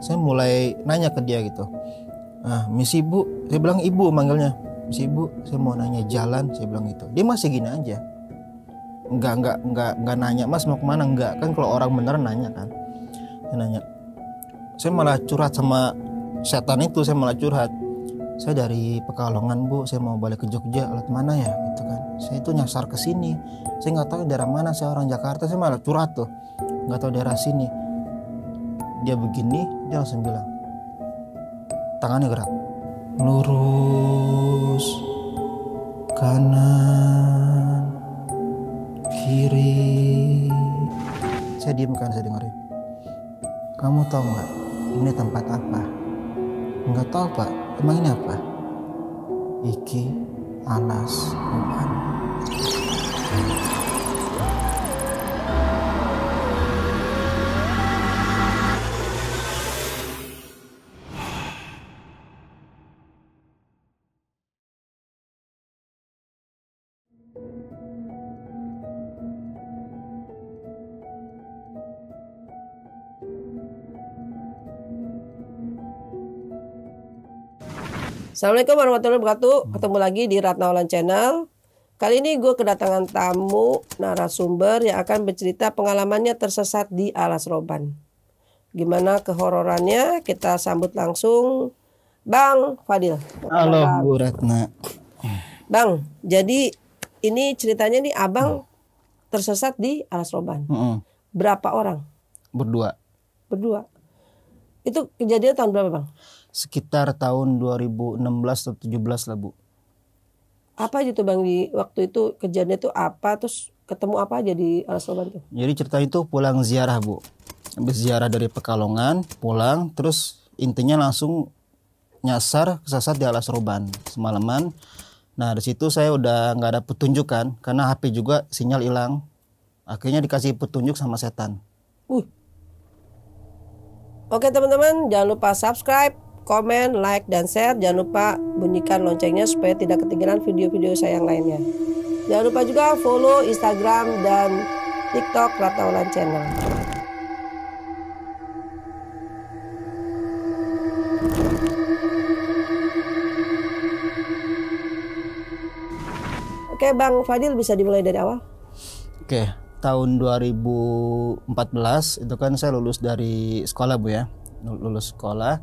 saya mulai nanya ke dia gitu. Misi ibu, saya bilang ibu manggilnya. Misi ibu, saya mau nanya jalan, saya bilang gitu. Dia masih gini aja. Enggak nanya, Mas mau kemana? Enggak, kan kalau orang beneran nanya kan. Saya nanya. Saya malah curhat sama setan itu, saya malah curhat. Saya dari Pekalongan bu, saya mau balik ke Jogja, lewat mana ya gitu kan. Saya itu nyasar ke sini, saya nggak tahu daerah mana, saya orang Jakarta, saya malah curhat tuh, nggak tahu daerah sini. Dia begini, dia langsung bilang, tangannya gerak, lurus, kanan, kiri. Saya diem kan, saya dengerin. Kamu tahu nggak ini tempat apa? Nggak tahu pak. Emang ini apa? Iki alas roban. Assalamualaikum warahmatullahi wabarakatuh. Ketemu lagi di Ratna Olan Channel. Kali ini gue kedatangan tamu narasumber yang akan bercerita pengalamannya tersesat di alas roban. Gimana kehororannya? Kita sambut langsung Bang Fadil. Halo Bu Ratna. Bang, jadi ini ceritanya nih abang tersesat di alas roban. Berapa orang? Berdua. Itu kejadian tahun berapa bang? Sekitar tahun 2016 atau 17 lah Bu. Apa aja tuh bang di waktu itu kejadian itu apa? Terus ketemu apa aja di alas roban tuh? Jadi cerita itu pulang ziarah Bu. Habis ziarah dari Pekalongan, pulang, terus intinya langsung nyasar kesasar di alas roban semalaman. Nah di situ saya udah nggak ada petunjuk kan, karena HP juga sinyal hilang. Akhirnya dikasih petunjuk sama setan. Oke teman-teman, jangan lupa subscribe, komen, like, dan share. Jangan lupa bunyikan loncengnya supaya tidak ketinggalan video-video saya yang lainnya. Jangan lupa juga follow Instagram dan TikTok Ratna Olan Channel. Oke Bang Fadil, bisa dimulai dari awal? Oke, tahun 2014 itu kan saya lulus dari sekolah Bu ya, lulus sekolah.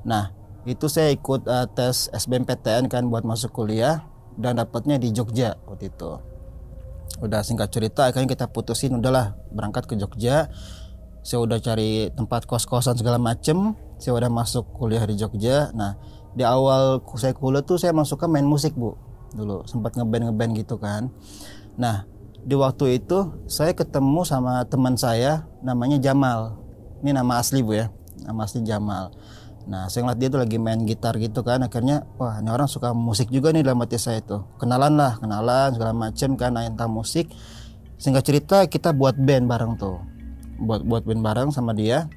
Nah itu saya ikut tes SBMPTN kan buat masuk kuliah dan dapatnya di Jogja waktu itu. Udah singkat cerita akhirnya kita putusin udahlah berangkat ke Jogja. Saya udah cari tempat kos-kosan segala macem. Saya udah masuk kuliah di Jogja. Nah di awal saya kuliah tuh saya masuk ke main musik Bu. Dulu sempat ngeband gitu kan. Nah di waktu itu saya ketemu sama teman saya namanya Jamal. Ini nama asli Bu ya, nama asli Jamal. Nah saya ngeliat dia tuh lagi main gitar gitu kan. Akhirnya wah ini orang suka musik juga nih dalam hati saya tuh. Kenalan segala macem kan, tentang musik. Singkat cerita kita buat band bareng tuh. Buat band bareng sama dia.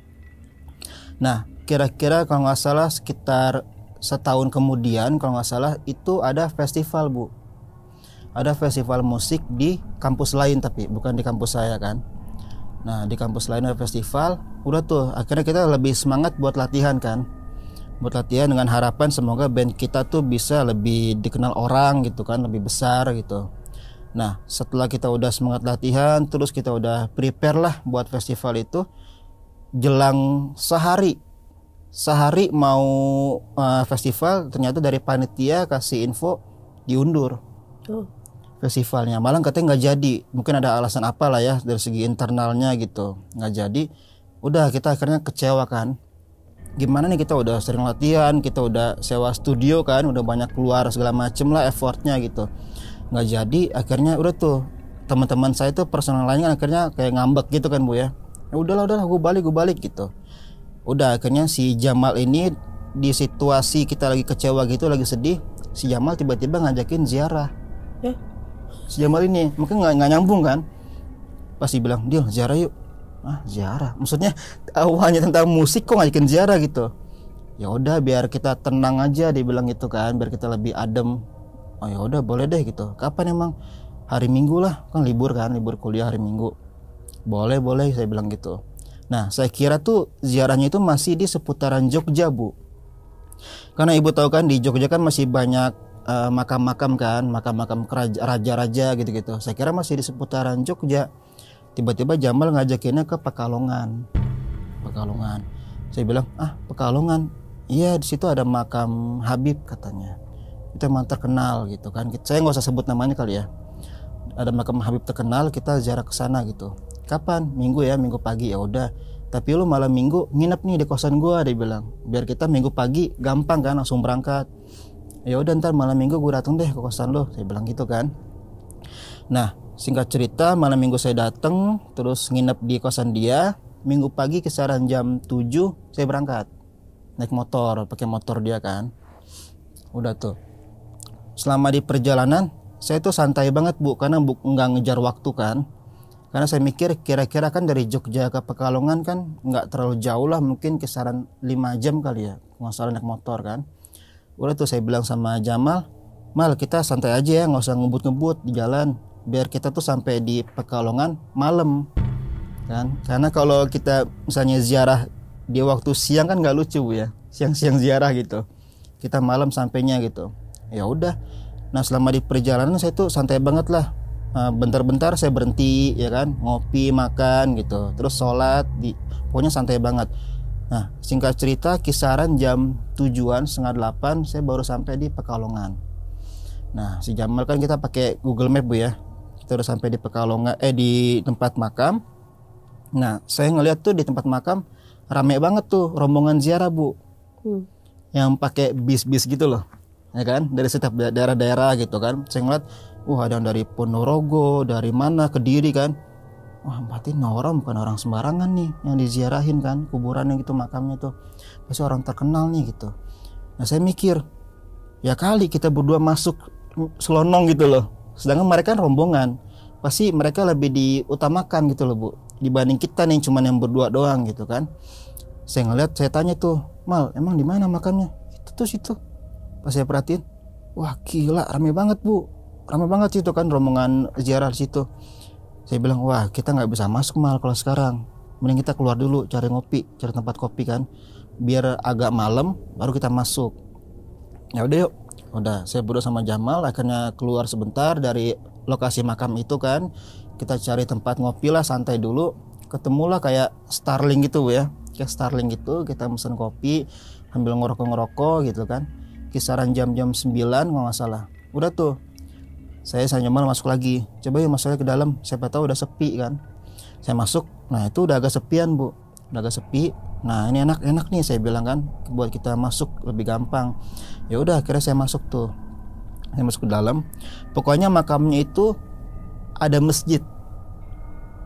Nah kira-kira kalau nggak salah sekitar setahun kemudian kalau nggak salah itu ada festival Bu. Ada festival musik di kampus lain tapi bukan di kampus saya kan. Nah di kampus lain ada festival. Udah tuh akhirnya kita lebih semangat buat latihan kan. Buat latihan dengan harapan semoga band kita tuh bisa lebih dikenal orang gitu kan, lebih besar gitu. Nah setelah kita udah semangat latihan, terus kita udah prepare lah buat festival itu. Jelang sehari mau festival, ternyata dari panitia kasih info diundur festivalnya. Malah katanya nggak jadi, mungkin ada alasan apa lah ya dari segi internalnya gitu, nggak jadi. Udah kita akhirnya kecewa kan. Gimana nih kita udah sering latihan, kita udah sewa studio kan, udah banyak keluar segala macem lah effortnya gitu, nggak jadi. Akhirnya udah tuh teman-teman saya tuh personal lainnya akhirnya kayak ngambek gitu kan Bu ya. Udahlah gue balik gitu. Udah akhirnya si Jamal ini di situasi kita lagi kecewa gitu, lagi sedih, si Jamal tiba-tiba ngajakin ziarah. Si Jamal ini mungkin nggak nyambung kan, pasti bilang dia ziarah yuk. Ziarah maksudnya awalnya tentang musik kok ngajakin ziarah gitu. Ya udah biar kita tenang aja, dia bilang gitu kan, biar kita lebih adem. Oh ya udah boleh deh gitu. Kapan emang? Hari Minggu lah, kan libur kuliah hari Minggu. Boleh saya bilang gitu. Nah, saya kira tuh ziarahnya itu masih di seputaran Jogja, Bu. Karena ibu tahu kan di Jogja kan masih banyak makam-makam kan, makam-makam raja-raja gitu-gitu. Saya kira masih di seputaran Jogja. Tiba-tiba Jamal ngajakinnya ke Pekalongan. Pekalongan. Saya bilang, Pekalongan. Iya, di situ ada makam Habib katanya. Itu emang terkenal gitu kan. Saya nggak usah sebut namanya kali ya. Ada makam Habib terkenal, kita ziarah ke sana gitu. Kapan? Minggu ya, minggu pagi. Ya udah. Tapi lu malam minggu nginep nih di kosan gua, dia bilang. Biar kita minggu pagi gampang kan, langsung berangkat. Ya udah, ntar malam minggu gua datang deh ke kosan lu, saya bilang gitu kan. Nah, singkat cerita malam minggu saya datang, terus nginep di kosan dia. Minggu pagi kisaran jam 7 saya berangkat. Naik motor, pakai motor dia kan. Udah tuh. Selama di perjalanan saya tuh santai banget, Bu, karena nggak ngejar waktu kan. Karena saya mikir kira-kira kan dari Jogja ke Pekalongan kan nggak terlalu jauh lah, mungkin kisaran 5 jam kali ya, nggak salah naik motor kan. Udah tuh saya bilang sama Jamal, Mal, kita santai aja ya, nggak usah ngebut-ngebut di jalan, biar kita tuh sampai di Pekalongan malam kan. Karena kalau kita misalnya ziarah di waktu siang kan nggak lucu, Bu, ya, siang-siang ziarah gitu, kita malam sampainya gitu. Ya udah. Nah, selama di perjalanan saya tuh santai banget lah. Bentar-bentar saya berhenti ya kan, ngopi, makan gitu, terus sholat, pokoknya santai banget. Nah, singkat cerita kisaran jam 7-an, setengah 8 saya baru sampai di Pekalongan. Nah, si Jamal kan kita pakai Google Map, Bu, ya. Kita udah sampai di Pekalongan, di tempat makam. Nah, saya ngeliat tuh di tempat makam rame banget tuh rombongan ziarah, Bu. Yang pakai bis-bis gitu loh. Ya kan, dari setiap daerah-daerah gitu kan. Saya ngeliat, ada yang dari Ponorogo, dari mana, Kediri kan. Wah, berarti orang bukan orang sembarangan nih yang diziarahin kan, kuburannya gitu, makamnya tuh pasti orang terkenal nih gitu. Nah, saya mikir, ya kali kita berdua masuk selonong gitu loh. Sedangkan mereka kan rombongan, pasti mereka lebih diutamakan gitu loh, Bu, dibanding kita nih cuman yang berdua doang gitu kan. Saya ngeliat, saya tanya tuh, Mal, emang di mana makamnya? Itu tuh situ. Pas saya perhatiin, wah gila, rame banget, Bu, rame banget situ kan, rombongan ziarah di situ. Saya bilang, wah kita nggak bisa masuk, Mal, kalau sekarang. Mending kita keluar dulu, cari ngopi, cari tempat kopi kan, biar agak malam baru kita masuk. Ya udah yuk. Udah, saya berdua sama Jamal akhirnya keluar sebentar dari lokasi makam itu kan. Kita cari tempat ngopi lah, santai dulu. Ketemulah kayak Starling gitu, ya, kayak Starling gitu. Kita pesen kopi sambil ngerokok gitu kan. Kisaran jam-jam 9 kalau nggak salah. Udah tuh, saya Jamal masuk lagi. Coba yuk masuknya ke dalam, siapa tahu udah sepi kan. Saya masuk, nah itu udah agak sepian, Bu, udah agak sepi. Nah, ini enak nih saya bilang kan, buat kita masuk lebih gampang. Ya udah, akhirnya saya masuk tuh. Saya masuk ke dalam. Pokoknya makamnya itu ada masjid.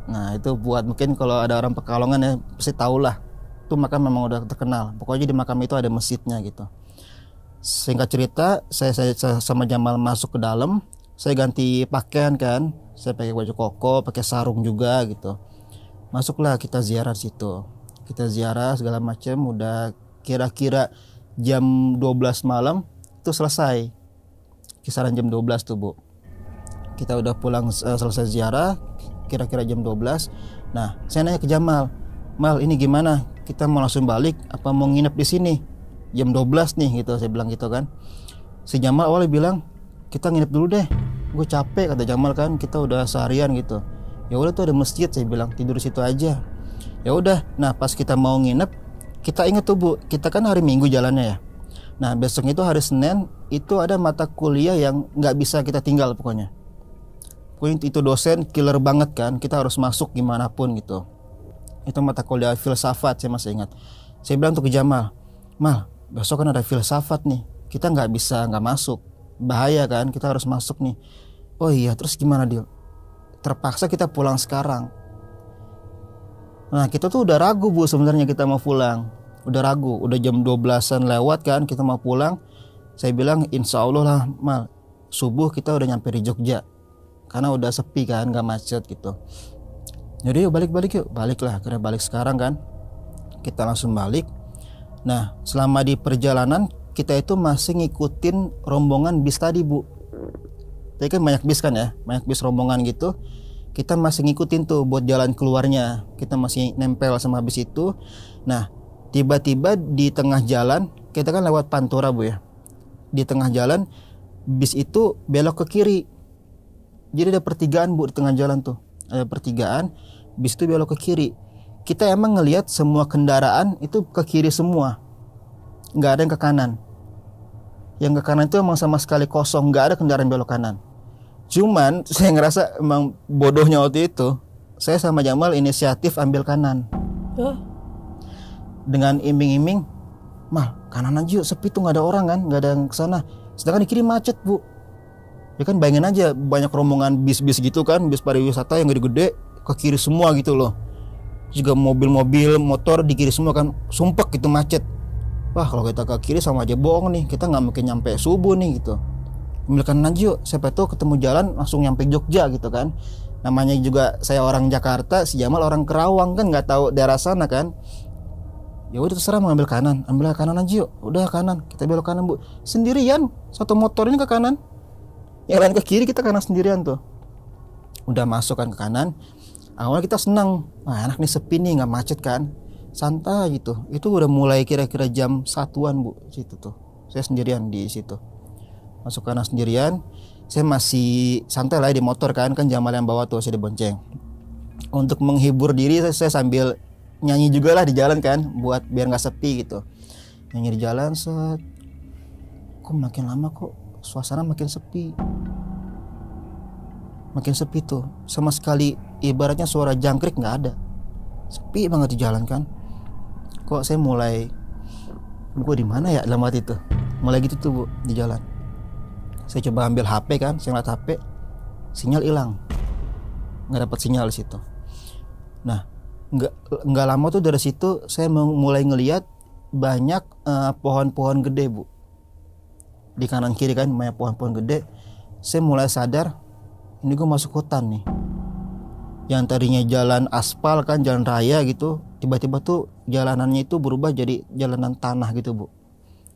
Nah, itu buat mungkin kalau ada orang Pekalongan ya pasti tahu lah. Itu makam memang udah terkenal. Pokoknya di makam itu ada masjidnya gitu. Singkat cerita, saya sama Jamal masuk ke dalam. Saya ganti pakaian kan, saya pakai baju koko, pakai sarung juga gitu. Masuklah kita ziarah situ. Kita ziarah segala macam, udah kira-kira jam 12 malam itu selesai. Kisaran jam 12 tuh, Bu. Kita udah pulang selesai ziarah, kira-kira jam 12. Nah, saya nanya ke Jamal, Mal, ini gimana? Kita mau langsung balik apa mau nginep di sini? Jam 12 nih gitu, saya bilang gitu kan. Si Jamal awalnya bilang, kita nginep dulu deh, gue capek, kata Jamal kan, kita udah seharian gitu. Ya udah tuh ada masjid, saya bilang tidur di situ aja. Ya udah. Nah, pas kita mau nginep, kita inget tuh, Bu, kita kan hari Minggu jalannya ya. Nah, besok itu hari Senin, itu ada mata kuliah yang nggak bisa kita tinggal pokoknya. Pokoknya itu dosen killer banget kan, kita harus masuk gimana pun gitu. Itu mata kuliah filsafat, saya masih ingat. Saya bilang tuh ke Jamal, Mal, besok kan ada filsafat nih, kita nggak bisa nggak masuk, bahaya kan, kita harus masuk nih. Oh iya, terus gimana, Dil? Terpaksa kita pulang sekarang. Nah, kita tuh udah ragu, Bu, sebenarnya kita mau pulang. Udah ragu, udah jam 12-an lewat kan, kita mau pulang. Saya bilang, insya Allah lah, Mal, subuh kita udah nyampe di Jogja. Karena udah sepi kan, gak macet gitu. Jadi yuk balik yuk, balik lah, akhirnya balik sekarang kan. Kita langsung balik. Nah, selama di perjalanan, kita itu masih ngikutin rombongan bis tadi, Bu. Tadi kan banyak bis kan ya, banyak bis rombongan gitu. kita masih ngikutin tuh buat jalan keluarnya, kita masih nempel sama bis itu. Nah tiba-tiba di tengah jalan, kita kan lewat Pantura Bu ya, di tengah jalan bis itu belok ke kiri. Jadi ada pertigaan Bu, di tengah jalan tuh ada pertigaan, bis itu belok ke kiri. Kita emang ngelihat semua kendaraan itu ke kiri semua, nggak ada yang ke kanan. Yang ke kanan itu emang sama sekali kosong, nggak ada kendaraan belok kanan. Cuman saya ngerasa emang bodohnya waktu itu, saya sama Jamal inisiatif ambil kanan. Dengan iming-iming, Mal kanan aja yuk, sepi tuh, nggak ada orang kan, nggak ada yang kesana. Sedangkan di kiri macet Bu. Ya kan bayangin aja, banyak rombongan bis-bis gitu kan, bis pariwisata yang gede-gede ke kiri semua gitu loh. Juga mobil-mobil, motor di kiri semua kan, sumpek gitu macet. Wah kalau kita ke kiri sama aja bohong nih, kita nggak mungkin nyampe subuh nih gitu. Ambil kanan aja yuk, siapa tuh ketemu jalan langsung nyampe Jogja gitu kan. Namanya juga saya orang Jakarta, si Jamal orang Kerawang kan, nggak tahu daerah sana kan. Ya udah terserah mau ambil kanan aja yuk. Udah kanan, kita belok kanan Bu. Sendirian, satu motor ini ke kanan, yang lain ke kiri, kita kanan sendirian tuh. Udah masuk kan ke kanan. Awalnya kita senang, wah enak nih, sepi nih, nggak macet kan, santai gitu. Itu udah mulai kira-kira jam 1-an Bu, situ tuh. Saya sendirian di situ. Masuk kanan sendirian, saya masih santai lah di motor kan Jamal yang bawa tuh, saya dibonceng. Untuk menghibur diri saya sambil nyanyi juga lah di jalan kan, buat biar nggak sepi gitu. Nyanyi di jalan, set. Kok makin lama kok suasana makin sepi. Makin sepi tuh, sama sekali ibaratnya suara jangkrik nggak ada. Sepi banget di jalan kan. Kok saya mulai, gue di mana ya dalam hati itu. Mulai gitu tuh Bu di jalan. Saya coba ambil HP kan, saya ngeliat HP, sinyal hilang, nggak dapat sinyal di situ. Nah, nggak lama tuh dari situ saya mulai ngelihat banyak pohon-pohon gede Bu. Di kanan kiri kan banyak pohon-pohon gede. Saya mulai sadar, ini gue masuk hutan nih. Yang tadinya jalan aspal kan, jalan raya gitu, tiba-tiba tuh jalanannya itu berubah jadi jalanan tanah gitu Bu,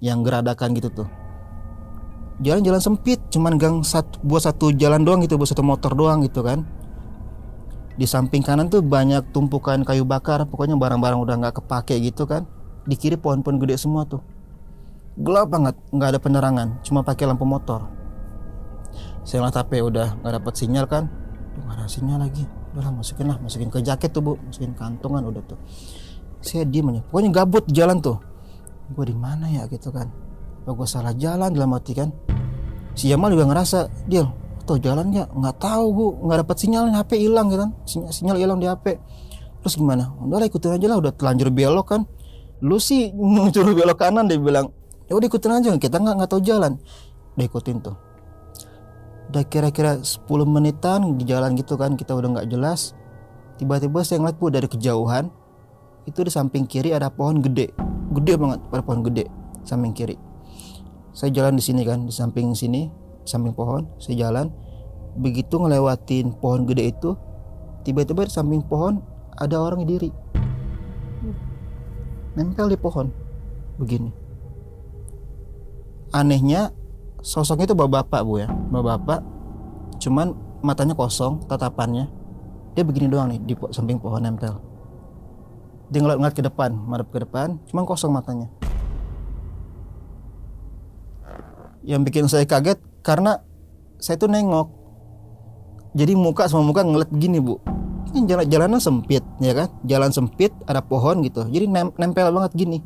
yang geradakan gitu tuh. Jalan sempit, cuman gang buat satu jalan doang gitu, buat satu motor doang gitu kan. Di samping kanan tuh banyak tumpukan kayu bakar, pokoknya barang-barang udah nggak kepake gitu kan. Di kiri pohon-pohon gede semua tuh, gelap banget, nggak ada penerangan, cuma pakai lampu motor. Saya ngeliat HP udah nggak dapat sinyal kan, nggak ada sinyal lagi. Udah masukin ke jaket tuh Bu, masukin kantongan udah tuh. Saya diem aja, pokoknya gabut di jalan tuh. Gue di mana ya gitu kan? Apa gue salah jalan dalam hati kan? Si Jamal juga ngerasa, Dil, tuh jalannya nggak tahu Bu, nggak dapat sinyal, HP hilang gitu kan? Sinyal hilang di HP. Terus gimana? Udah lah ikutin aja lah, udah telanjur belok kan? Lu sih nyuruh belok kanan, dia bilang. Ya udah ikutin aja, kita nggak tahu jalan. Udah ikutin tuh. Udah kira-kira 10 menitan di jalan gitu kan, kita udah nggak jelas. Tiba-tiba saya ngeliat Bu dari kejauhan, itu di samping kiri ada pohon gede banget, ada pohon gede samping kiri. Saya jalan di sini kan, di samping sini, samping pohon, saya jalan. Begitu ngelewatin pohon gede itu, tiba-tiba di samping pohon ada orang diri, nempel di pohon, begini. Anehnya, sosoknya itu bapak-bapak Bu ya, bapak-bapak. Cuman matanya kosong, tatapannya. Dia begini doang nih di samping pohon nempel. Dia ngeliat ke depan, madep ke depan, cuman kosong matanya. Yang bikin saya kaget karena saya tuh nengok, jadi muka sama muka ngeliat begini Bu. Ini jalanan sempit ya kan, jalan sempit, ada pohon gitu, jadi nempel banget gini.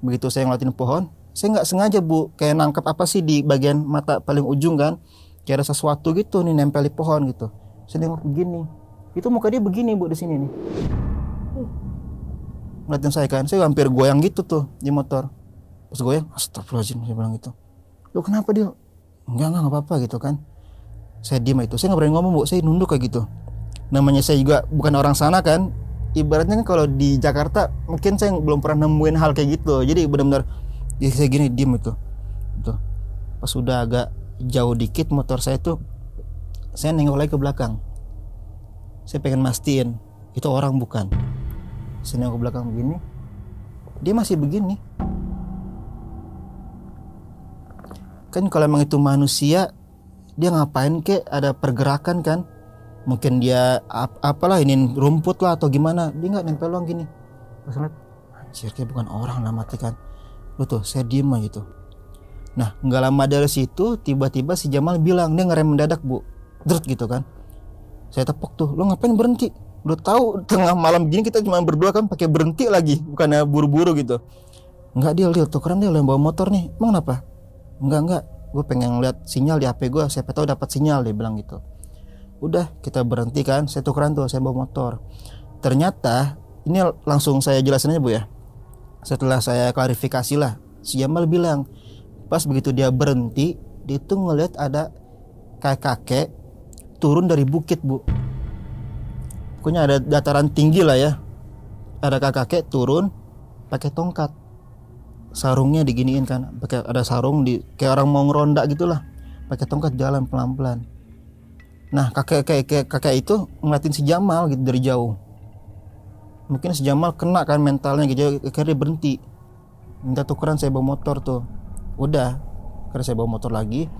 Begitu saya ngeliatin pohon, saya nggak sengaja Bu, kayak nangkep apa sih di bagian mata paling ujung kan, kayak ada sesuatu gitu nih nempel di pohon gitu. Saya nengok begini, itu muka dia begini Bu di sini nih. Ngeliatin saya kan, saya hampir goyang gitu tuh di motor. Pas goyang, astagfirullahaladzim, saya bilang gitu. Lu kenapa dia? Enggak apa-apa gitu kan. Saya diem itu, saya nggak berani ngomong Bu, saya nunduk kayak gitu. Namanya saya juga bukan orang sana kan. Ibaratnya kan kalau di Jakarta mungkin saya belum pernah nemuin hal kayak gitu. Jadi benar-benar ya saya gini diem itu. Tuh. Pas udah agak jauh dikit motor saya tuh, saya nengok lagi ke belakang. Saya pengen mastiin itu orang bukan. Saya nengok ke belakang begini, dia masih begini. Kan kalau emang itu manusia, dia ngapain kek, ada pergerakan kan, Mungkin dia apalah ini rumput lah atau gimana, dia nggak nempel doang gini. Pas ngeliat, anjir kayak bukan orang lah, mati kan. Betul, saya diem aja gitu. Nah nggak lama dari situ tiba-tiba si Jamal bilang, dia ngerem mendadak bu, drut gitu kan. Saya tepok tuh, lo ngapain berhenti? Udah tahu tengah malam gini kita cuma berdua kan, pakai berhenti lagi, bukannya buru-buru gitu. Enggak Dil, tukeran dia, lo yang bawa motor nih. Emang kenapa? Enggak, gue pengen lihat sinyal di HP gue, siapa tahu dapat sinyal, dia bilang gitu. Udah kita berhenti kan, saya tukeran tuh, saya bawa motor. Ternyata ini langsung saya jelasin aja bu ya. Setelah saya klarifikasi lah, si Jamal bilang pas begitu dia berhenti, dia tuh ngeliat ada kakek turun dari bukit bu. Pokoknya ada dataran tinggi lah ya. Ada kakek turun pakai tongkat, sarungnya diginiin kan, pakai ada sarung di kayak orang mau ngeronda gitulah, pakai tongkat jalan pelan-pelan. Nah kakek itu ngeliatin si Jamal gitu dari jauh. Mungkin si Jamal kena kan mentalnya gitu, akhirnya dia berhenti, minta tukeran, saya bawa motor tuh. Udah, karena saya bawa motor lagi,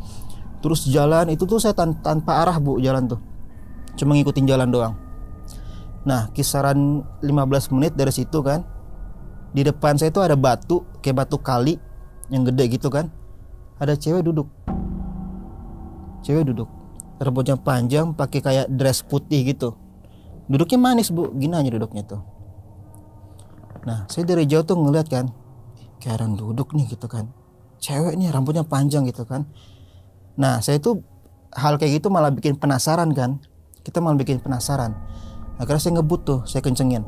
terus jalan itu tuh saya tanpa arah bu, jalan tuh cuma ngikutin jalan doang. Nah kisaran 15 menit dari situ kan, di depan saya tuh ada batu, kayak batu kali yang gede gitu kan. Ada cewek duduk, rambutnya panjang, pakai kayak dress putih gitu. Duduknya manis bu, gini aja duduknya tuh. Nah saya dari jauh tuh ngeliat kan, kayak orang duduk nih gitu kan, cewek nih rambutnya panjang gitu kan. Nah saya tuh hal kayak gitu malah bikin penasaran kan, kita malah bikin penasaran. Akhirnya saya ngebut tuh, saya kencengin,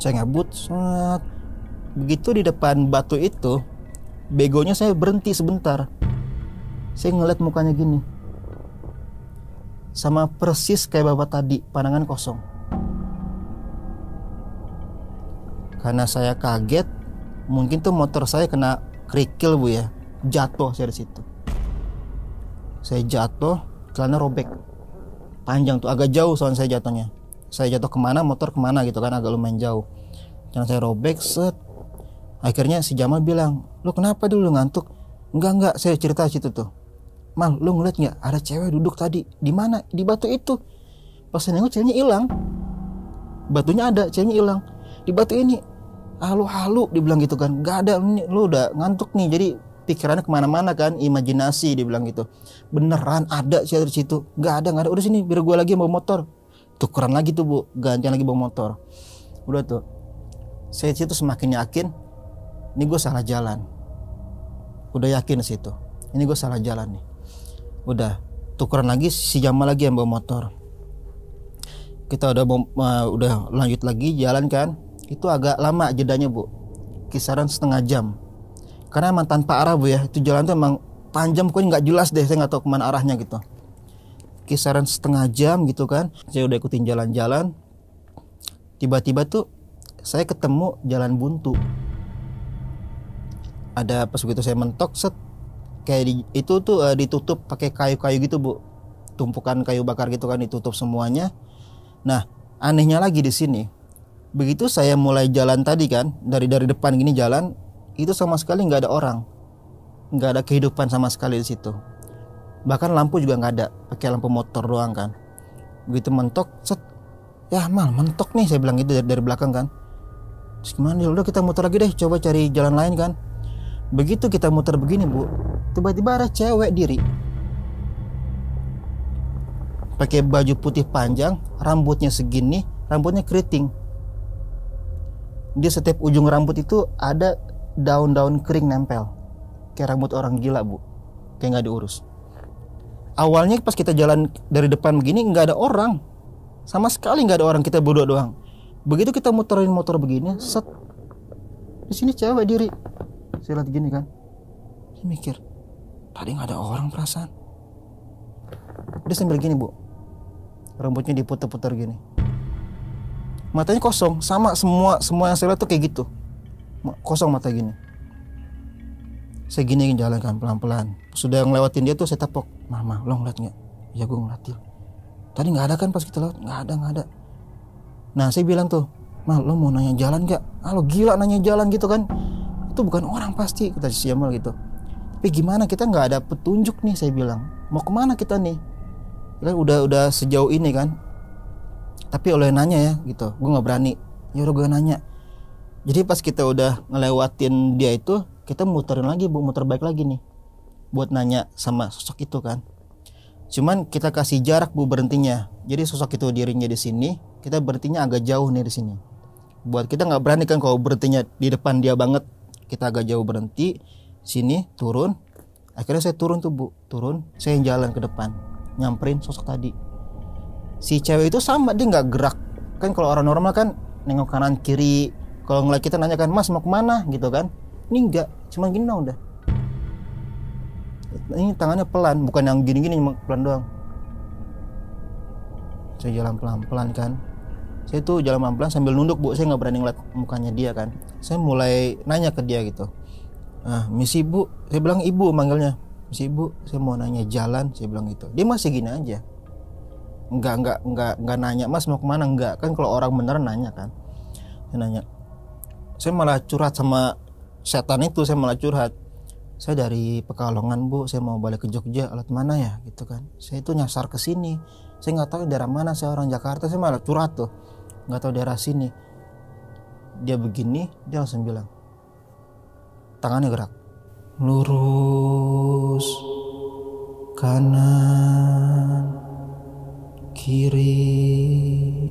saya ngebut. Begitu di depan batu itu, begonya saya berhenti sebentar. Saya ngeliat mukanya gini, sama persis kayak bapak tadi, pandangan kosong. Karena saya kaget, mungkin tuh motor saya kena kerikil bu ya, jatuh saya di situ. Saya jatuh, celana robek, panjang tuh, agak jauh soalnya saya jatuhnya. Saya jatuh kemana, motor kemana gitu kan, agak lumayan jauh. Celana saya robek, set. Akhirnya si Jamal bilang, lu kenapa dulu ngantuk? Enggak, saya cerita situ tuh. Mal, lu ngeliat nggak ada cewek duduk tadi? Di mana? Di batu itu. Pas saya nengok, ceweknya hilang. Batunya ada, ceweknya hilang. Di batu ini, halu dibilang gitu kan. Nggak ada, lu udah ngantuk nih. Jadi pikirannya kemana-mana kan, imajinasi dibilang gitu. Beneran ada cewek di situ? Nggak ada. Udah sini, biar gue lagi bawa motor. Tukeran lagi tuh bu, gantian lagi bawa motor. Udah tuh, saya situ semakin yakin, ini gue salah jalan. Udah yakin situ, ini gue salah jalan nih. Udah tukeran lagi, si Jamal lagi yang bawa motor. Kita udah lanjut lagi jalan kan. Itu agak lama jedanya bu, kisaran setengah jam. Karena emang tanpa arah bu ya, itu jalan tuh emang panjang, pokoknya nggak jelas deh, saya nggak tahu kemana arahnya gitu. Kisaran setengah jam gitu kan, saya udah ikutin jalan-jalan. Tiba-tiba tuh saya ketemu jalan buntu. Ada pas begitu saya mentok, set, kayak itu tuh ditutup pakai kayu-kayu gitu bu, tumpukan kayu bakar gitu kan, ditutup semuanya. Nah anehnya lagi di sini, begitu saya mulai jalan tadi kan, dari depan gini jalan, itu sama sekali nggak ada orang, nggak ada kehidupan sama sekali di situ. Bahkan lampu juga nggak ada, pakai lampu motor doang kan. Begitu mentok, set, ya Mal mentok nih, saya bilang gitu dari belakang kan. Terus gimana? Udah kita muter lagi deh, coba cari jalan lain kan. Begitu kita muter begini bu, tiba-tiba ada cewek diri, pakai baju putih panjang, rambutnya segini, rambutnya keriting. Di setiap ujung rambut itu ada daun-daun kering nempel, kayak rambut orang gila bu, kayak nggak diurus. Awalnya pas kita jalan dari depan begini nggak ada orang, sama sekali nggak ada orang, kita berdua doang. Begitu kita muterin motor begini, set, di sini cewek diri. Saya lihat gini kan, saya mikir tadi nggak ada orang perasaan. Dia sambil gini bu, rambutnya diputer-puter gini, matanya kosong, sama semua yang saya lihat tuh kayak gitu, kosong mata gini. Saya gini jalan kan pelan-pelan. Sudah ngelewatin dia tuh saya tepok, Mama lo ngeliat nggak? Ya gue ngeliatin. Tadi nggak ada kan pas kita lewat? Nggak ada. Nah saya bilang tuh, Ma lo mau nanya jalan nggak? Ah lo gila nanya jalan gitu kan? Itu bukan orang pasti, kata si Jamal gitu. Tapi gimana, kita nggak ada petunjuk nih, saya bilang. Mau kemana kita nih? Kan udah sejauh ini kan, tapi lo yang nanya ya gitu. Gue nggak berani. Ya udah gue nanya. Jadi pas kita udah ngelewatin dia itu, kita muterin lagi bu, muter balik lagi nih buat nanya sama sosok itu kan. Cuman kita kasih jarak bu berhentinya. Jadi sosok itu dirinya di sini, kita berhentinya agak jauh nih di sini. Buat kita nggak berani kan kalau berhentinya di depan dia banget. Kita agak jauh berhenti, sini turun. Akhirnya saya turun tuh bu, turun. Saya yang jalan ke depan, nyamperin sosok tadi. Si cewek itu sama, dia nggak gerak. Kan kalau orang normal kan nengok kanan kiri. Kalau ngeliat kita nanya kan, mas mau kemana gitu kan. Ini enggak, cuma gini dong udah. Ini tangannya pelan, bukan yang gini-gini, cuma pelan doang. Saya jalan pelan-pelan kan. Saya tuh jalan pelan-pelan sambil nunduk bu, saya nggak berani ngeliat mukanya dia kan. Saya mulai nanya ke dia gitu. Misi bu, saya bilang ibu manggilnya. Misi ibu, saya mau nanya jalan, saya bilang gitu. Dia masih gini aja. Enggak nanya mas mau kemana, enggak. Kan kalau orang beneran nanya kan. Saya nanya. Saya malah curhat sama setan itu, saya malah curhat. Saya dari Pekalongan bu, saya mau balik ke Jogja, alat mana ya gitu kan. Saya itu nyasar ke sini. Saya nggak tahu daerah mana, saya orang Jakarta, saya malah curhat tuh. Nggak tahu daerah sini. Dia begini, dia langsung bilang. Tangannya gerak. Lurus, kanan, kiri.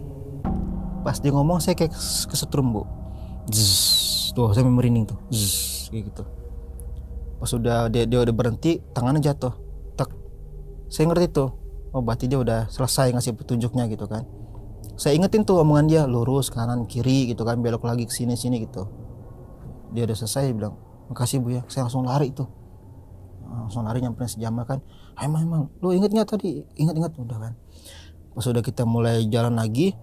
Pas dia ngomong saya kayak kesetrum bu. Zzz, tuh saya merinding tuh. Zzz, kayak gitu. Pas udah dia udah berhenti, tangannya jatuh. Tak. Saya ngerti tuh. Oh berarti dia udah selesai ngasih petunjuknya gitu kan. Saya ingetin tuh omongan dia, lurus kanan kiri gitu kan, belok lagi ke sini gitu. Dia udah selesai, dia bilang, "Makasih Bu ya." Saya langsung lari tuh. Langsung lari nyamperin sejama kan. Emang lu inget nggak tadi? Ingat udah kan. Pas udah kita mulai jalan lagi,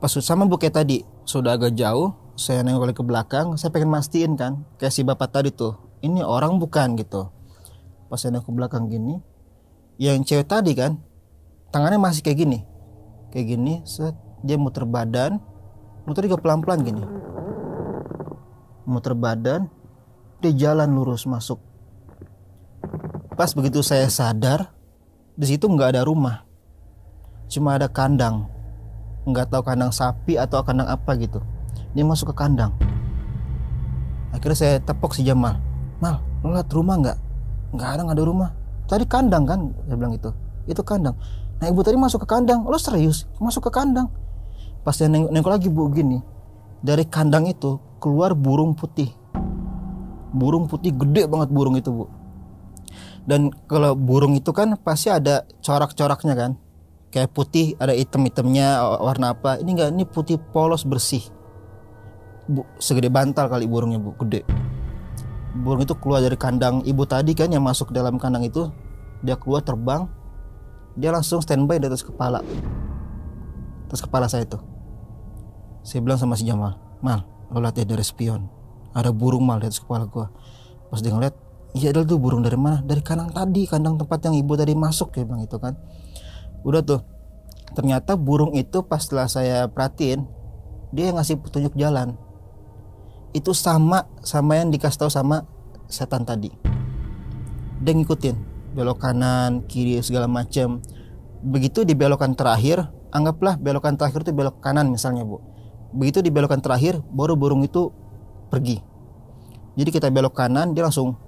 pas sama Bu kayak tadi, sudah agak jauh, saya nengok balik ke belakang, saya pengen mastiin kan, kayak si bapak tadi tuh, ini orang bukan gitu. Pas saya nengok ke belakang gini, yang cewek tadi kan, tangannya masih kayak gini, set, dia muter badan, muter juga pelan-pelan gini, muter badan, dia jalan lurus masuk. Pas begitu saya sadar, di situ nggak ada rumah, cuma ada kandang, nggak tahu kandang sapi atau kandang apa gitu. Dia masuk ke kandang. Akhirnya saya tepok si Jamal. Mal, lu lihat rumah nggak? Nggak ada rumah. Tadi kandang kan? Saya bilang gitu. Itu kandang. Nah ibu tadi masuk ke kandang. Lo serius? Masuk ke kandang? Pas saya nengok lagi bu gini. Dari kandang itu keluar burung putih. Burung putih gede banget burung itu bu. Dan kalau burung itu kan pasti ada corak-coraknya kan. Kayak putih ada hitam-hitamnya warna apa. Ini enggak, ini putih polos bersih. Bu, segede bantal kali burungnya bu, gede. Burung itu keluar dari kandang ibu tadi kan, yang masuk dalam kandang itu. Dia keluar terbang. Dia langsung standby di atas kepala. Atas kepala saya tuh. Saya bilang sama si Jamal, Mal, lo lihat ya dari spion. Ada burung Mal di atas kepala gua. Pas dia ngeliat, iya adalah tuh burung dari mana? Dari kandang tadi, kandang tempat yang ibu tadi masuk, dia bilang itu kan. Udah tuh, ternyata burung itu pas setelah saya perhatiin, dia yang ngasih petunjuk jalan. Itu sama yang dikasih tahu sama setan tadi. Dia ngikutin belok kanan, kiri segala macam. Begitu di belokan terakhir, anggaplah belokan terakhir itu belok kanan misalnya bu. Begitu di belokan terakhir, baru burung itu pergi. Jadi kita belok kanan, dia langsung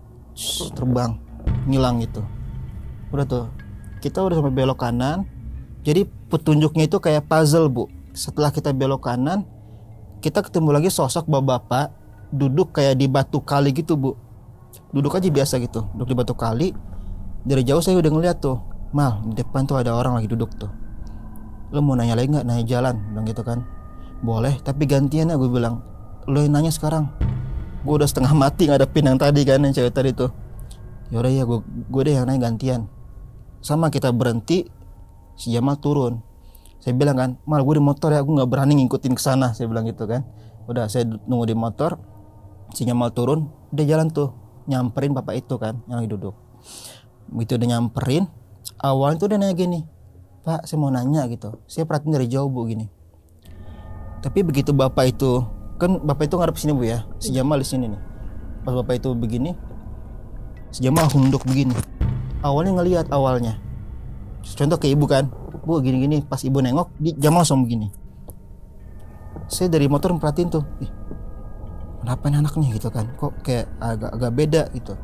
terbang, ngilang gitu. Udah tuh, kita udah sampai belok kanan. Jadi petunjuknya itu kayak puzzle bu. Setelah kita belok kanan, kita ketemu lagi sosok bapak-bapak duduk kayak di batu kali gitu bu. Duduk aja biasa gitu, duduk di batu kali. Dari jauh saya udah ngeliat tuh, Mal, di depan tuh ada orang lagi duduk tuh. Lo mau nanya lagi nggak? Nanya jalan, bilang gitu kan. Boleh, tapi gantian ya, gue bilang. Lo yang nanya sekarang. Gue udah setengah mati ngadepin yang tadi kan, yang cewek tadi tuh. Yaudah ya, gue deh yang nanya gantian. Sama kita berhenti, si Jamal turun. Saya bilang kan, Mal, gue di motor ya, gue nggak berani ngikutin ke sana. Saya bilang gitu kan. Udah, saya nunggu di motor. Si Jamal turun, dia jalan tuh, nyamperin bapak itu kan, yang lagi duduk. Begitu udah nyamperin, awalnya tuh dia nanya gini, Pak, saya mau nanya gitu. Saya perhatiin dari jauh bu gini. Tapi begitu bapak itu, kan bapak itu ngadep sini bu ya, si Jamal di sini nih. Pas bapak itu begini, si Jamal hunduk begini. Awalnya ngelihat awalnya. Contoh ke ibu kan, Bu gini-gini. Pas ibu nengok, Jamal langsung begini. Saya dari motor memperhatiin tuh, kenapa ini anaknya gitu kan, kok kayak agak beda gitu.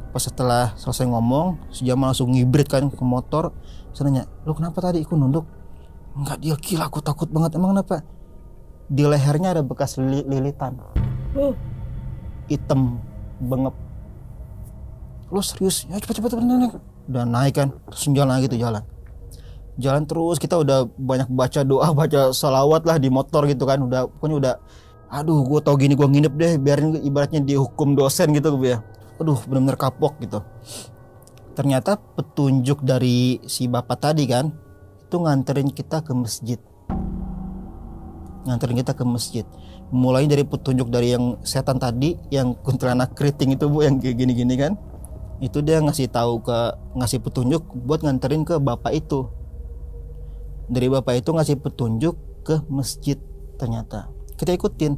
Pas setelah selesai ngomong, si Jamal langsung ngibrit kan ke motor. Saya nanya, lu kenapa tadi ikut nunduk? Enggak, dia gila, aku takut banget. Emang kenapa? Di lehernya ada bekas lilitan, hitam bengep. Lu serius? Ya cepet naik. Udah naik kan, terus jalan lagi tuh, jalan terus. Kita udah banyak baca doa, baca salawat lah di motor gitu kan. Pokoknya udah, aduh gue tau gini gue nginep deh, biarin ibaratnya dihukum dosen gitu gue ya. Aduh bener-bener kapok gitu. Ternyata petunjuk dari si bapak tadi kan, itu nganterin kita ke masjid. Mulai dari petunjuk dari yang setan tadi, yang kuntilanak keriting itu Bu, yang kayak gini-gini kan. Itu dia ngasih petunjuk buat nganterin ke bapak itu. Dari bapak itu ngasih petunjuk ke masjid. Ternyata kita ikutin.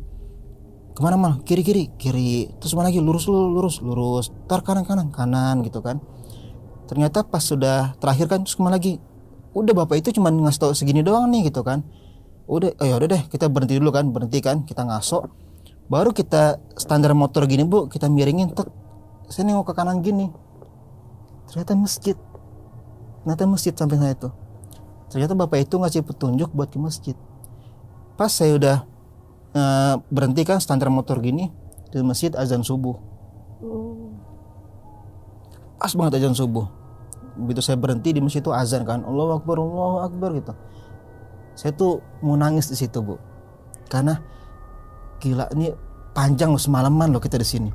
Kemana mal? Kiri. Terus mana lagi? Lurus. Tar kanan gitu kan. Ternyata pas sudah terakhir kan, terus kemana lagi? Udah bapak itu cuma ngasih tau segini doang nih gitu kan. Udah deh, kita berhenti dulu kan. Kita ngaso. Baru kita standar motor gini Bu, kita miringin. Saya nengok ke kanan gini. Ternyata masjid sampai saya itu. Ternyata bapak itu ngasih petunjuk buat ke masjid. Pas saya udah berhenti kan standar motor gini, di masjid azan subuh. Pas banget azan subuh. Begitu saya berhenti di masjid itu azan kan, Allahu Akbar gitu. Saya tuh mau nangis di situ Bu, karena gila, ini panjang loh, semalaman loh kita di sini.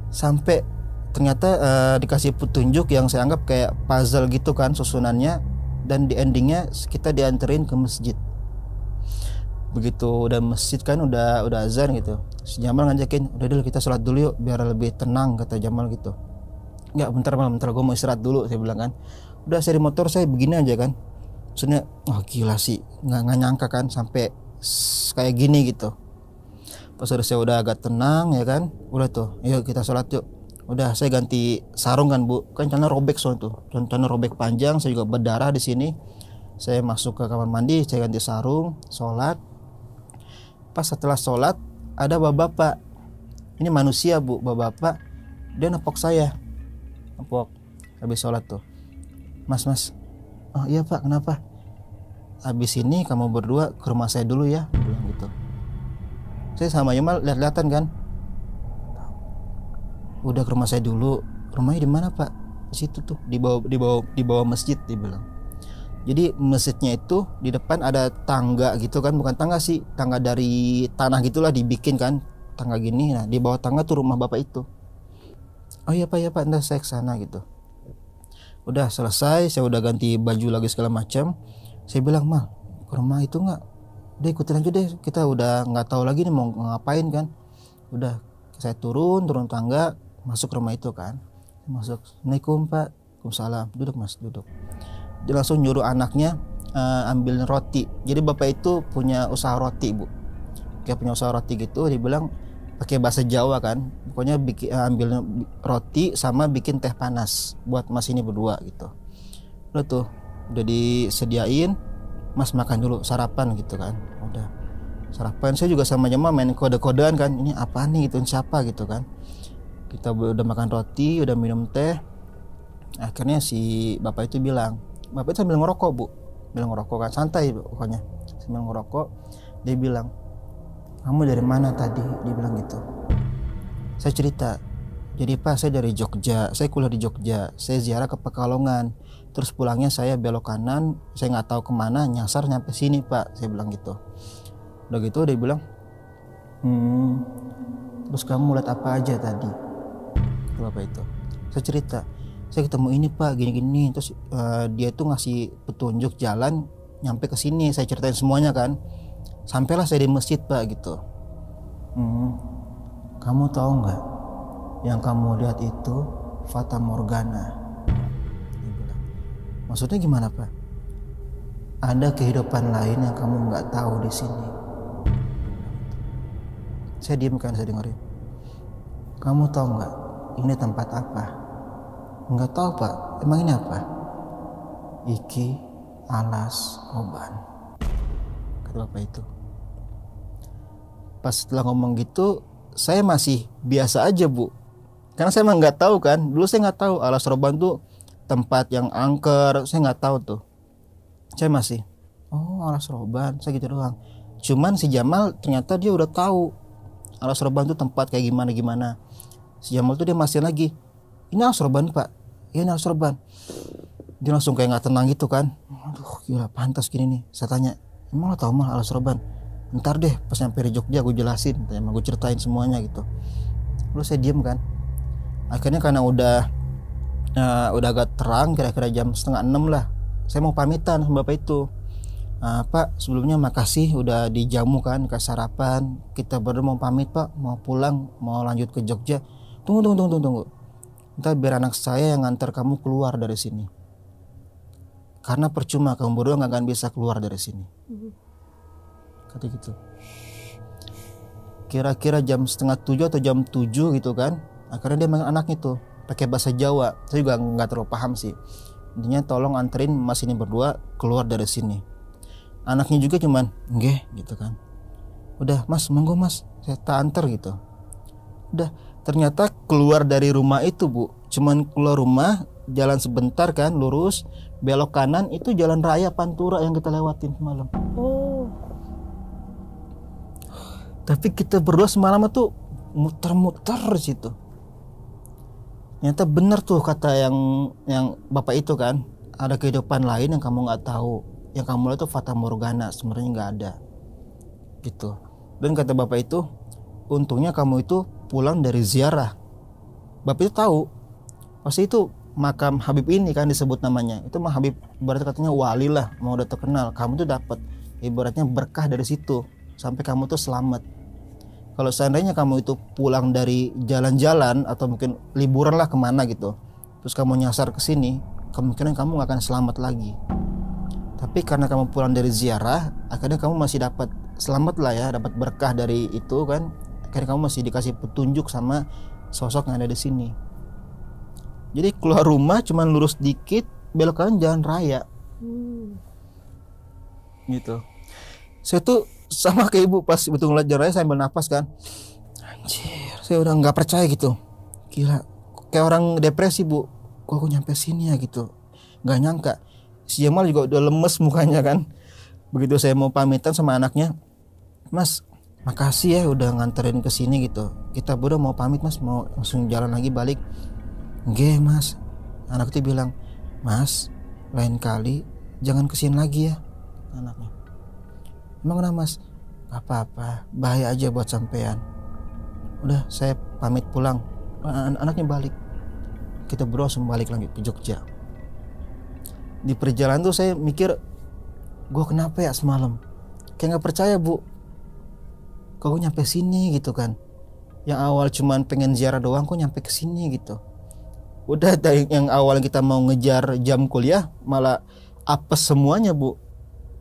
Sampai ternyata dikasih petunjuk yang saya anggap kayak puzzle gitu kan susunannya, dan di endingnya kita dianterin ke masjid. Begitu udah masjid kan, udah azan gitu, si Jamal ngajakin, udah dulu kita sholat dulu yuk biar lebih tenang, kata Jamal gitu. Enggak, bentar gue mau istirahat dulu, saya bilang kan. Udah saya di motor saya begini aja kan, maksudnya gila sih, nggak nyangka kan sampai kayak gini gitu. Pas saya udah agak tenang ya kan, udah tuh yuk kita sholat yuk. Udah saya ganti sarung kan Bu, kan celana robek soalnya tuh, celana robek panjang, saya juga berdarah di sini. Saya masuk ke kamar mandi, saya ganti sarung, sholat. Pas setelah sholat ada bapak-bapak, ini manusia Bu, bapak-bapak, dia nepok saya, habis sholat tuh, mas, oh iya Pak, kenapa? Habis ini kamu berdua ke rumah saya dulu ya, bilang gitu. Saya sama Jamal lihat-lihatan kan, udah ke rumah saya dulu. Rumahnya di mana Pak? Di situ tuh, di bawah masjid, dibilang. Jadi masjidnya itu di depan ada tangga gitu kan, bukan tangga sih, tangga dari tanah gitulah dibikin kan, tangga gini. Nah di bawah tangga tuh rumah bapak itu. Oh iya Pak, ntar saya kesana gitu. Udah selesai, saya udah ganti baju lagi segala macam. Saya bilang, Mal, ke rumah itu nggak? Udah ikutin aja deh, kita udah nggak tahu lagi nih mau ngapain kan. Udah saya turun tangga, masuk rumah itu kan. Masuk, Assalamualaikum Pak. Waalaikumsalam. Duduk Mas, duduk. Dia langsung nyuruh anaknya ambil roti. Jadi bapak itu punya usaha roti Bu, kayak punya usaha roti gitu. Dia bilang pakai bahasa Jawa kan, pokoknya ambil roti sama bikin teh panas buat Mas ini berdua gitu. Udah tuh, udah disediain, Mas makan dulu, sarapan gitu kan. Udah sarapan, saya juga sama Jamal main kode-kodean kan, ini apa nih gitu, siapa gitu kan. Kita udah makan roti, udah minum teh. Akhirnya si bapak itu bilang, bapak itu sambil ngerokok Bu, bilang ngerokok kan, santai pokoknya sambil ngerokok. Dia bilang, kamu dari mana tadi? Dia bilang gitu. Saya cerita, jadi Pak saya dari Jogja, saya kuliah di Jogja, saya ziarah ke Pekalongan, terus pulangnya saya belok kanan, saya nggak tahu kemana, nyasar nyampe sini Pak, saya bilang gitu. Udah gitu dia bilang, terus kamu lihat apa aja tadi? Bapak itu. Saya cerita, saya ketemu ini Pak, gini-gini. Terus dia tuh ngasih petunjuk jalan nyampe ke sini. Saya ceritain semuanya kan. Sampailah saya di masjid Pak gitu. Kamu tahu nggak? Yang kamu lihat itu Fata Morgana. Dia bilang, maksudnya gimana Pak? Ada kehidupan lain yang kamu nggak tahu di sini. Saya diam kan, saya dengerin. Kamu tahu nggak? Ini tempat apa? Nggak tahu Pak. Emang ini apa? Iki Alas Roban, kata bapak itu. Pas setelah ngomong gitu, saya masih biasa aja Bu, karena saya emang nggak tahu kan. Dulu saya nggak tahu Alas Roban tuh tempat yang angker, saya nggak tahu tuh. Saya masih, oh Alas Roban, saya gitu doang. Cuman si Jamal ternyata dia udah tahu Alas Roban tuh tempat kayak gimana. Si Jamal tuh dia masih lagi, ini Alas Roban Pak, ya ini Alas Roban. Dia langsung kayak nggak tenang gitu kan. Aduh gila, pantas gini nih. Saya tanya, emang lo tau mal Alas Roban? Ntar deh pas nyampe di Jogja gue jelasin, emang gue ceritain semuanya gitu. Lalu saya diem kan. Akhirnya karena udah agak terang, kira-kira jam 5:30 lah, saya mau pamitan sama bapak itu. Pak sebelumnya makasih udah dijamu kan, kasih sarapan. Kita berdua mau pamit Pak, mau pulang, mau lanjut ke Jogja. Tunggu. Ntar biar anak saya yang ngantar kamu keluar dari sini, karena percuma kamu berdua nggak akan bisa keluar dari sini. Kata gitu. Kira-kira jam 6:30 atau jam 7 gitu kan. Akhirnya dia manggil anaknya tuh pakai bahasa Jawa. Saya juga nggak terlalu paham sih. Intinya tolong anterin mas ini berdua keluar dari sini. Anaknya juga cuman nggih gitu kan. Udah mas, monggo mas, saya tak anter gitu. Udah, ternyata keluar dari rumah itu Bu, cuman keluar rumah, jalan sebentar kan, lurus, belok kanan, itu jalan raya Pantura yang kita lewatin semalam. Oh. Tapi kita berdua semalam tuh muter-muter di situ. Ternyata bener tuh kata yang bapak itu kan, ada kehidupan lain yang kamu nggak tahu, yang kamu lihat tuh fata morgana, sebenarnya nggak ada, gitu. Dan kata bapak itu, untungnya kamu itu pulang dari ziarah. Bapak itu tahu, pasti itu makam Habib ini kan disebut namanya. Itu mah Habib, berarti katanya wali lah, mau udah terkenal. Kamu tuh dapat ibaratnya berkah dari situ, sampai kamu tuh selamat. Kalau seandainya kamu itu pulang dari jalan-jalan atau mungkin liburan lah kemana gitu, terus kamu nyasar ke sini, kemungkinan kamu gak akan selamat lagi. Tapi karena kamu pulang dari ziarah, akhirnya kamu masih dapat selamat lah ya, dapat berkah dari itu kan. Akhirnya kamu masih dikasih petunjuk sama sosok yang ada di sini. Jadi keluar rumah cuman lurus dikit, belok kanan jalan raya. Gitu. Saya tuh sama kayak ibu pas betul ngeliat jalan raya sambil napas kan. Anjir, saya udah nggak percaya gitu. Gila, kayak orang depresi Bu. Kok aku nyampe sini ya gitu. Nggak nyangka. Si Jamal juga udah lemes mukanya kan. Begitu saya mau pamitan sama anaknya, Mas, makasih ya udah nganterin ke sini gitu. Kita berdua mau pamit Mas, mau langsung jalan lagi balik. Nggih Mas. Anak itu bilang, Mas, lain kali jangan kesini lagi ya. Anaknya, emang kenapa Mas? Gak apa-apa, bahaya aja buat sampean. Udah, saya pamit pulang. Anaknya balik. Kita berdua langsung balik lagi ke Jogja. Di perjalanan tuh saya mikir, gue kenapa ya semalam? Kayak gak percaya Bu, kok gue nyampe sini gitu kan. Yang awal cuman pengen ziarah doang, kok nyampe ke sini gitu. Udah dari yang awal kita mau ngejar jam kuliah, malah apes semuanya Bu.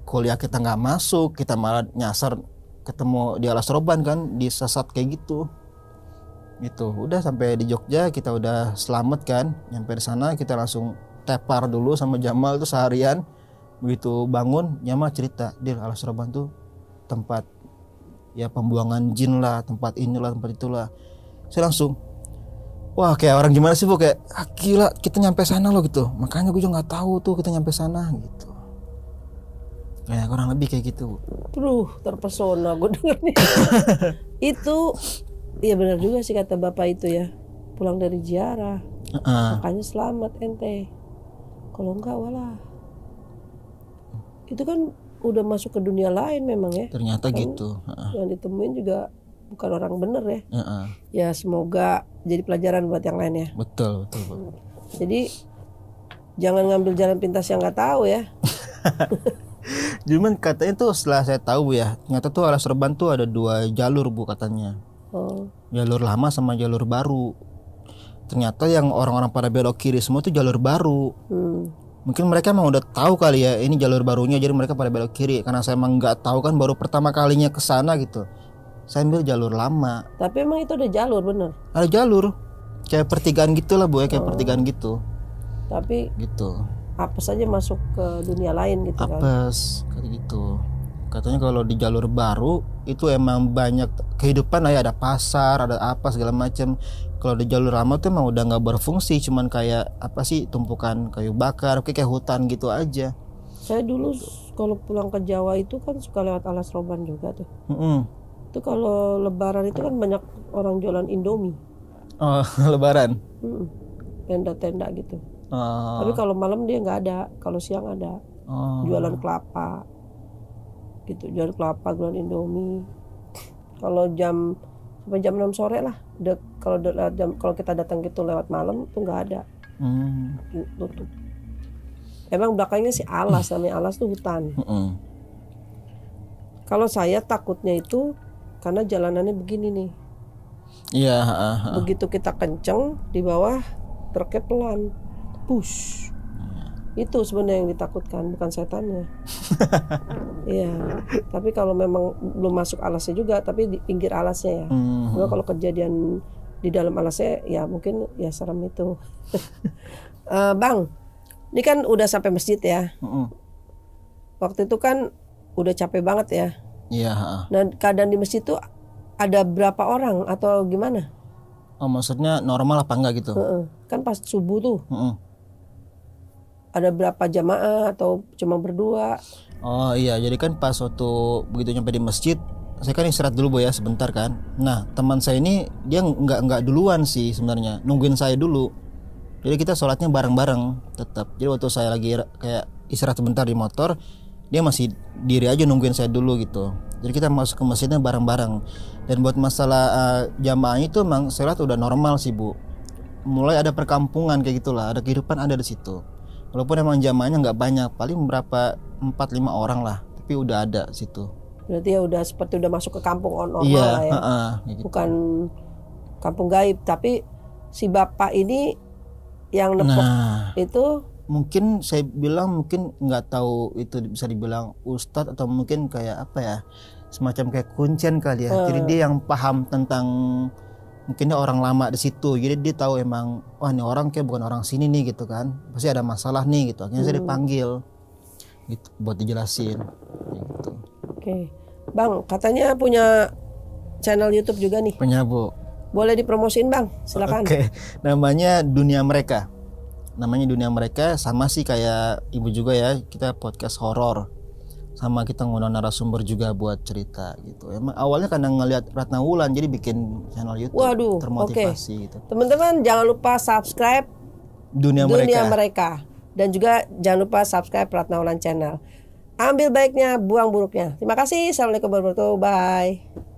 Kuliah kita nggak masuk, kita malah nyasar ketemu di Alas Roban kan, disesat kayak gitu. Gitu. Udah sampai di Jogja, kita udah selamat kan. Nyampe di sana kita langsung tepar dulu sama Jamal tuh seharian. Begitu bangun, Jamal cerita, "Dir, Alas Roban tuh tempat ya pembuangan jin lah, tempat inilah, tempat itulah." Saya langsung, wah kayak orang gimana sih Bu, kayak gila kita nyampe sana loh gitu. Makanya gue juga nggak tahu tuh kita nyampe sana gitu. Kayak kurang lebih kayak gitu. Terpesona gue dengernya. Itu ya benar juga sih kata bapak itu ya. Pulang dari ziarah, makanya selamat ente. Kalau enggak walah. Itu kan udah masuk ke dunia lain memang ya. Ternyata kan gitu. Yang ditemuin juga bukan orang bener ya. Ya semoga jadi pelajaran buat yang lain ya. Betul Bu. Jadi jangan ngambil jalan pintas yang nggak tahu ya. Cuman katanya tuh setelah saya tahu ya, ternyata tuh Alas Roban tuh ada 2 jalur Bu katanya. Jalur lama sama jalur baru. Ternyata yang orang-orang pada belok kiri semua tuh jalur baru. Mungkin mereka emang udah tahu kali ya ini jalur barunya, jadi mereka pada belok kiri. Karena saya emang nggak tahu kan, baru pertama kalinya ke sana gitu. Saya ambil jalur lama. Tapi emang itu ada jalur bener? Ada jalur, kayak pertigaan gitu lah Bu ya, kayak pertigaan gitu. Tapi gitu. apes aja masuk ke dunia lain gitu kan. Apes kayak gitu. Katanya kalau di jalur baru itu emang banyak kehidupan lah ya, ada pasar, ada apa segala macam. Kalau di jalur lama tuh emang udah nggak berfungsi, cuman kayak apa sih, tumpukan kayu bakar, kayak hutan gitu aja. Saya dulu kalau pulang ke Jawa itu kan suka lewat Alas Roban juga tuh. Itu kalau Lebaran itu kan banyak orang jualan Indomie. Oh, Lebaran. Tenda-tenda gitu. Oh. Tapi kalau malam dia nggak ada, kalau siang ada. Oh. Jualan kelapa, gitu. Jualan kelapa, jualan Indomie. Kalau sampai jam 6 sore lah. Kalau kita datang gitu lewat malam tuh nggak ada. Tutup. Emang belakangnya sih alas, namanya alas tuh hutan. Kalau saya takutnya itu karena jalanannya begini nih. Iya. Begitu kita kenceng di bawah truknya pelan, push. Itu sebenarnya yang ditakutkan, bukan setannya. Iya. Tapi kalau memang belum masuk alasnya juga, tapi di pinggir alasnya ya. Cuma kalau kejadian di dalam alasnya, ya mungkin ya serem itu. Bang, ini kan udah sampai masjid ya. Waktu itu kan udah capek banget ya. Iya. Nah, keadaan di masjid tuh ada berapa orang atau gimana? Oh, maksudnya normal apa enggak gitu? Kan pas subuh tuh. Ada berapa jamaah atau cuma berdua? Oh iya, jadi kan pas waktu begitu nyampe di masjid, saya kan istirahat dulu Bu ya sebentar kan. Nah, teman saya ini dia nggak duluan sih sebenarnya, nungguin saya dulu. Jadi kita sholatnya bareng-bareng tetap. Jadi waktu saya lagi kayak istirahat sebentar di motor, dia masih diri aja nungguin saya dulu gitu. Jadi kita masuk ke masjidnya bareng-bareng. Dan buat masalah jamaahnya itu emang saya lihat udah normal sih Bu. Mulai ada perkampungan kayak gitulah, ada kehidupan ada di situ. Walaupun emang jamaahnya nggak banyak, paling berapa 4-5 orang lah, tapi udah ada situ. Berarti ya udah seperti udah masuk ke kampung normal iya, lah ya. Gitu. Bukan kampung gaib, tapi si bapak ini yang nepok itu mungkin saya bilang mungkin nggak tahu itu bisa dibilang ustadz atau mungkin kayak apa ya, semacam kayak kuncen kali ya. Jadi dia yang paham tentang mungkin dia orang lama di situ, jadi dia tahu emang wah ini orang kayak bukan orang sini nih gitu kan, pasti ada masalah nih gitu. Akhirnya saya dipanggil gitu buat dijelasin gitu. Oke. Bang, katanya punya channel YouTube juga nih. Punya Bu. Boleh dipromosin Bang, silakan. Oke. Namanya Dunia Mereka. Namanya Dunia Mereka, sama sih kayak Ibu juga ya, kita podcast horor. Sama kita ngundang narasumber juga buat cerita gitu. Emang awalnya karena ngelihat Ratna Wulan jadi bikin channel YouTube. Waduh, termotivasi gitu. Teman-teman jangan lupa subscribe Dunia Mereka. Dan juga jangan lupa subscribe Ratna Wulan channel. Ambil baiknya, buang buruknya. Terima kasih. Assalamualaikum warahmatullahi wabarakatuh. Bye.